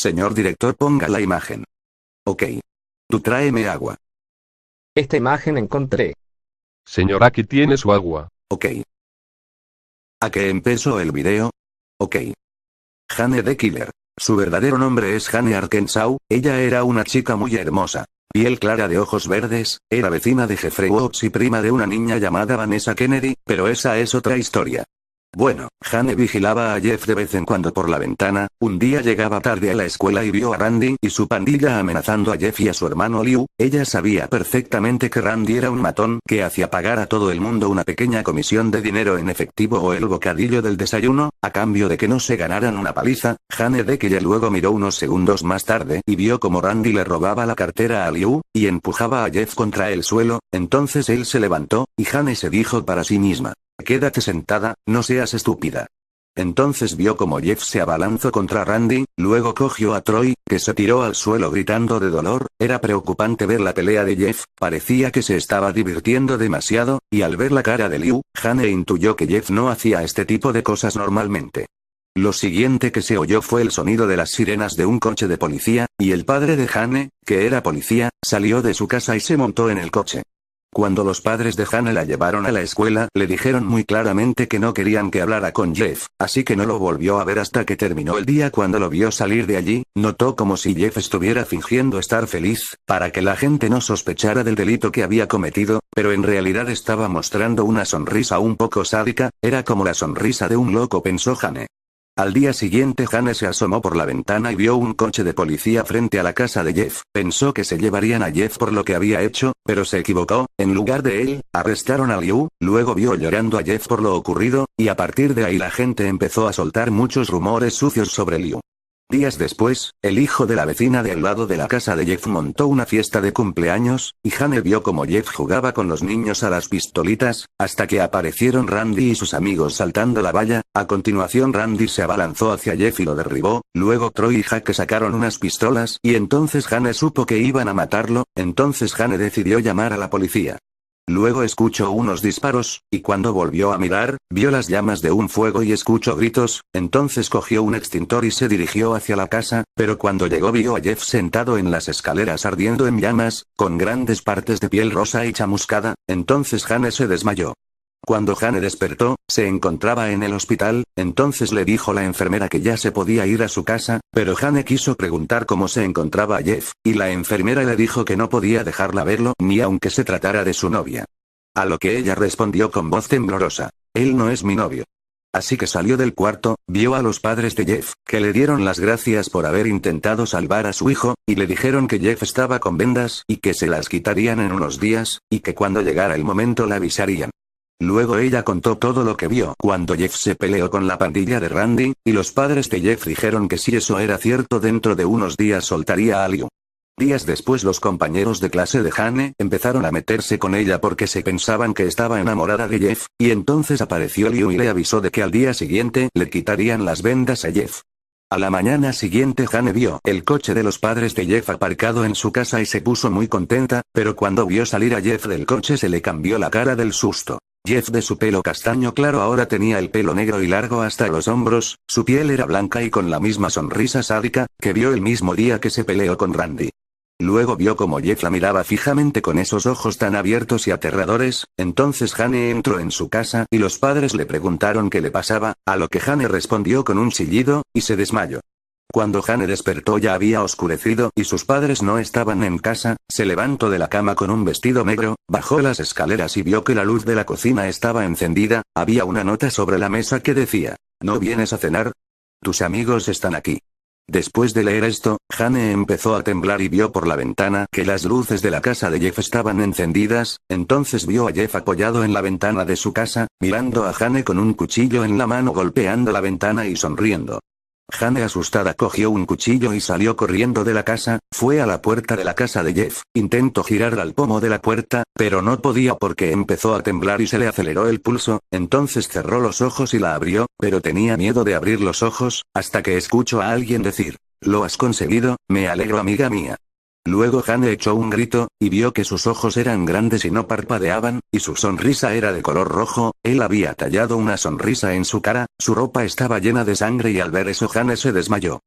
Señor director, ponga la imagen. Ok. Tú tráeme agua. Esta imagen encontré. Señor, aquí tiene su agua. Ok. ¿A qué empezó el video? Ok. Jane the Killer. Su verdadero nombre es Jane Arkansas. Ella era una chica muy hermosa. Piel clara de ojos verdes, era vecina de Jeffrey Watts y prima de una niña llamada Vanessa Kennedy, pero esa es otra historia. Bueno, Jane vigilaba a Jeff de vez en cuando por la ventana. Un día llegaba tarde a la escuela y vio a Randy y su pandilla amenazando a Jeff y a su hermano Liu. Ella sabía perfectamente que Randy era un matón que hacía pagar a todo el mundo una pequeña comisión de dinero en efectivo o el bocadillo del desayuno, a cambio de que no se ganaran una paliza. Jane de que luego miró unos segundos más tarde y vio como Randy le robaba la cartera a Liu, y empujaba a Jeff contra el suelo. Entonces él se levantó, y Jane se dijo para sí misma: quédate sentada, no seas estúpida. Entonces vio como Jeff se abalanzó contra Randy, luego cogió a Troy, que se tiró al suelo gritando de dolor. Era preocupante ver la pelea de Jeff, parecía que se estaba divirtiendo demasiado, y al ver la cara de Liu, Jane intuyó que Jeff no hacía este tipo de cosas normalmente. Lo siguiente que se oyó fue el sonido de las sirenas de un coche de policía, y el padre de Jane, que era policía, salió de su casa y se montó en el coche. Cuando los padres de Jane la llevaron a la escuela, le dijeron muy claramente que no querían que hablara con Jeff, así que no lo volvió a ver hasta que terminó el día. Cuando lo vio salir de allí, notó como si Jeff estuviera fingiendo estar feliz, para que la gente no sospechara del delito que había cometido, pero en realidad estaba mostrando una sonrisa un poco sádica. Era como la sonrisa de un loco, pensó Jane. Al día siguiente Jane se asomó por la ventana y vio un coche de policía frente a la casa de Jeff. Pensó que se llevarían a Jeff por lo que había hecho, pero se equivocó. En lugar de él, arrestaron a Liu. Luego vio llorando a Jeff por lo ocurrido, y a partir de ahí la gente empezó a soltar muchos rumores sucios sobre Liu. Días después, el hijo de la vecina de al lado de la casa de Jeff montó una fiesta de cumpleaños, y Jane vio como Jeff jugaba con los niños a las pistolitas, hasta que aparecieron Randy y sus amigos saltando la valla. A continuación Randy se abalanzó hacia Jeff y lo derribó. Luego Troy y Jake sacaron unas pistolas, y entonces Jane supo que iban a matarlo. Entonces Jane decidió llamar a la policía. Luego escuchó unos disparos, y cuando volvió a mirar, vio las llamas de un fuego y escuchó gritos. Entonces cogió un extintor y se dirigió hacia la casa, pero cuando llegó vio a Jeff sentado en las escaleras ardiendo en llamas, con grandes partes de piel rosa y chamuscada. Entonces Jane se desmayó. Cuando Jane despertó, se encontraba en el hospital. Entonces le dijo la enfermera que ya se podía ir a su casa, pero Jane quiso preguntar cómo se encontraba Jeff, y la enfermera le dijo que no podía dejarla verlo, ni aunque se tratara de su novia. A lo que ella respondió con voz temblorosa: él no es mi novio. Así que salió del cuarto, vio a los padres de Jeff, que le dieron las gracias por haber intentado salvar a su hijo, y le dijeron que Jeff estaba con vendas, y que se las quitarían en unos días, y que cuando llegara el momento la avisarían. Luego ella contó todo lo que vio cuando Jeff se peleó con la pandilla de Randy, y los padres de Jeff dijeron que si eso era cierto dentro de unos días soltaría a Liu. Días después los compañeros de clase de Jane empezaron a meterse con ella porque se pensaban que estaba enamorada de Jeff, y entonces apareció Liu y le avisó de que al día siguiente le quitarían las vendas a Jeff. A la mañana siguiente Jane vio el coche de los padres de Jeff aparcado en su casa y se puso muy contenta, pero cuando vio salir a Jeff del coche se le cambió la cara del susto. Jeff, de su pelo castaño claro, ahora tenía el pelo negro y largo hasta los hombros. Su piel era blanca y con la misma sonrisa sádica que vio el mismo día que se peleó con Randy. Luego vio como Jeff la miraba fijamente con esos ojos tan abiertos y aterradores. Entonces Jane entró en su casa y los padres le preguntaron qué le pasaba, a lo que Jane respondió con un chillido, y se desmayó. Cuando Jane despertó ya había oscurecido y sus padres no estaban en casa. Se levantó de la cama con un vestido negro, bajó las escaleras y vio que la luz de la cocina estaba encendida. Había una nota sobre la mesa que decía: ¿no vienes a cenar? Tus amigos están aquí. Después de leer esto, Jane empezó a temblar y vio por la ventana que las luces de la casa de Jeff estaban encendidas. Entonces vio a Jeff apoyado en la ventana de su casa, mirando a Jane con un cuchillo en la mano, golpeando la ventana y sonriendo. Jane, asustada, cogió un cuchillo y salió corriendo de la casa. Fue a la puerta de la casa de Jeff. Intentó girar al pomo de la puerta, pero no podía porque empezó a temblar y se le aceleró el pulso. Entonces cerró los ojos y la abrió, pero tenía miedo de abrir los ojos, hasta que escuchó a alguien decir: «Lo has conseguido, me alegro, amiga mía». Luego Jane echó un grito, y vio que sus ojos eran grandes y no parpadeaban, y su sonrisa era de color rojo. Él había tallado una sonrisa en su cara, su ropa estaba llena de sangre y al ver eso Jane se desmayó.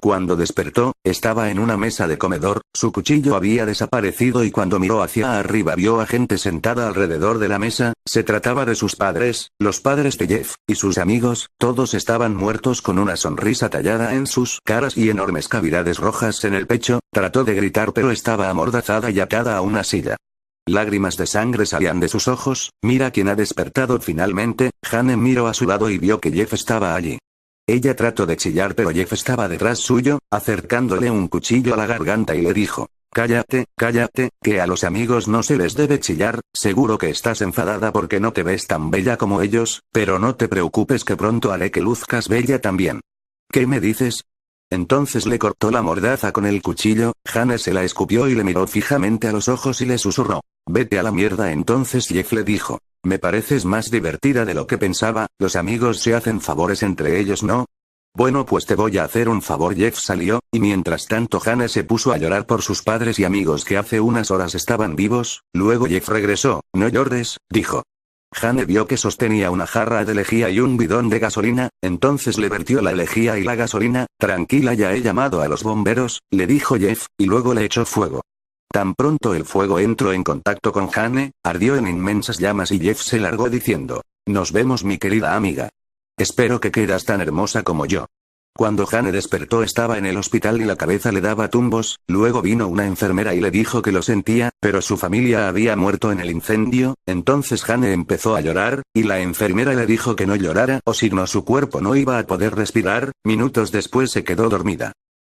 Cuando despertó, estaba en una mesa de comedor, su cuchillo había desaparecido y cuando miró hacia arriba vio a gente sentada alrededor de la mesa, se trataba de sus padres, los padres de Jeff, y sus amigos, todos estaban muertos con una sonrisa tallada en sus caras y enormes cavidades rojas en el pecho, trató de gritar pero estaba amordazada y atada a una silla. Lágrimas de sangre salían de sus ojos. Mira quién ha despertado finalmente. Jane miró a su lado y vio que Jeff estaba allí. Ella trató de chillar pero Jeff estaba detrás suyo, acercándole un cuchillo a la garganta y le dijo: cállate, cállate, que a los amigos no se les debe chillar, seguro que estás enfadada porque no te ves tan bella como ellos, pero no te preocupes que pronto haré que luzcas bella también. ¿Qué me dices? Entonces le cortó la mordaza con el cuchillo. Jane se la escupió y le miró fijamente a los ojos y le susurró: vete a la mierda. Entonces Jeff le dijo: me pareces más divertida de lo que pensaba, los amigos se hacen favores entre ellos, ¿no? Bueno, pues te voy a hacer un favor. Jeff salió, y mientras tanto Jane se puso a llorar por sus padres y amigos que hace unas horas estaban vivos. Luego Jeff regresó. No llores, dijo. Jane vio que sostenía una jarra de lejía y un bidón de gasolina, entonces le vertió la lejía y la gasolina. Tranquila, ya he llamado a los bomberos, le dijo Jeff, y luego le echó fuego. Tan pronto el fuego entró en contacto con Jane, ardió en inmensas llamas y Jeff se largó diciendo: nos vemos, mi querida amiga. Espero que quedas tan hermosa como yo. Cuando Jane despertó estaba en el hospital y la cabeza le daba tumbos. Luego vino una enfermera y le dijo que lo sentía, pero su familia había muerto en el incendio. Entonces Jane empezó a llorar, y la enfermera le dijo que no llorara o si no su cuerpo no iba a poder respirar. Minutos después se quedó dormida.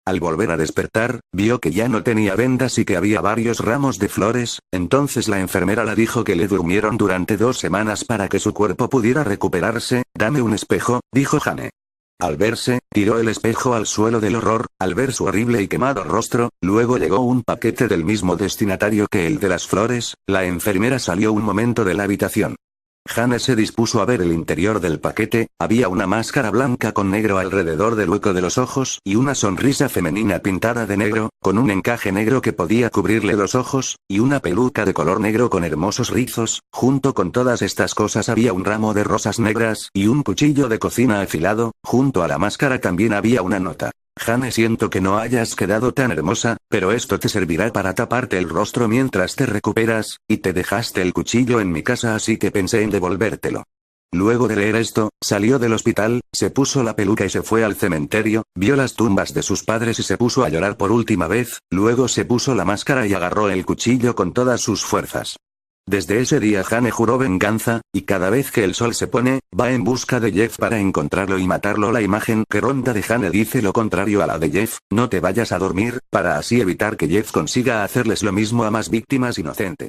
Al volver a despertar, vio que ya no tenía vendas y que había varios ramos de flores. Entonces la enfermera le dijo que le durmieron durante 2 semanas para que su cuerpo pudiera recuperarse. Dame un espejo, dijo Jane. Al verse, tiró el espejo al suelo del horror, al ver su horrible y quemado rostro. Luego llegó un paquete del mismo destinatario que el de las flores. La enfermera salió un momento de la habitación. Jane se dispuso a ver el interior del paquete. Había una máscara blanca con negro alrededor del hueco de los ojos y una sonrisa femenina pintada de negro, con un encaje negro que podía cubrirle los ojos, y una peluca de color negro con hermosos rizos. Junto con todas estas cosas había un ramo de rosas negras y un cuchillo de cocina afilado. Junto a la máscara también había una nota: Jane, siento que no hayas quedado tan hermosa, pero esto te servirá para taparte el rostro mientras te recuperas, y te dejaste el cuchillo en mi casa así que pensé en devolvértelo. Luego de leer esto, salió del hospital, se puso la peluca y se fue al cementerio, vio las tumbas de sus padres y se puso a llorar por última vez. Luego se puso la máscara y agarró el cuchillo con todas sus fuerzas. Desde ese día Jane juró venganza, y cada vez que el sol se pone, va en busca de Jeff para encontrarlo y matarlo. La imagen que ronda de Jane dice lo contrario a la de Jeff: no te vayas a dormir, para así evitar que Jeff consiga hacerles lo mismo a más víctimas inocentes.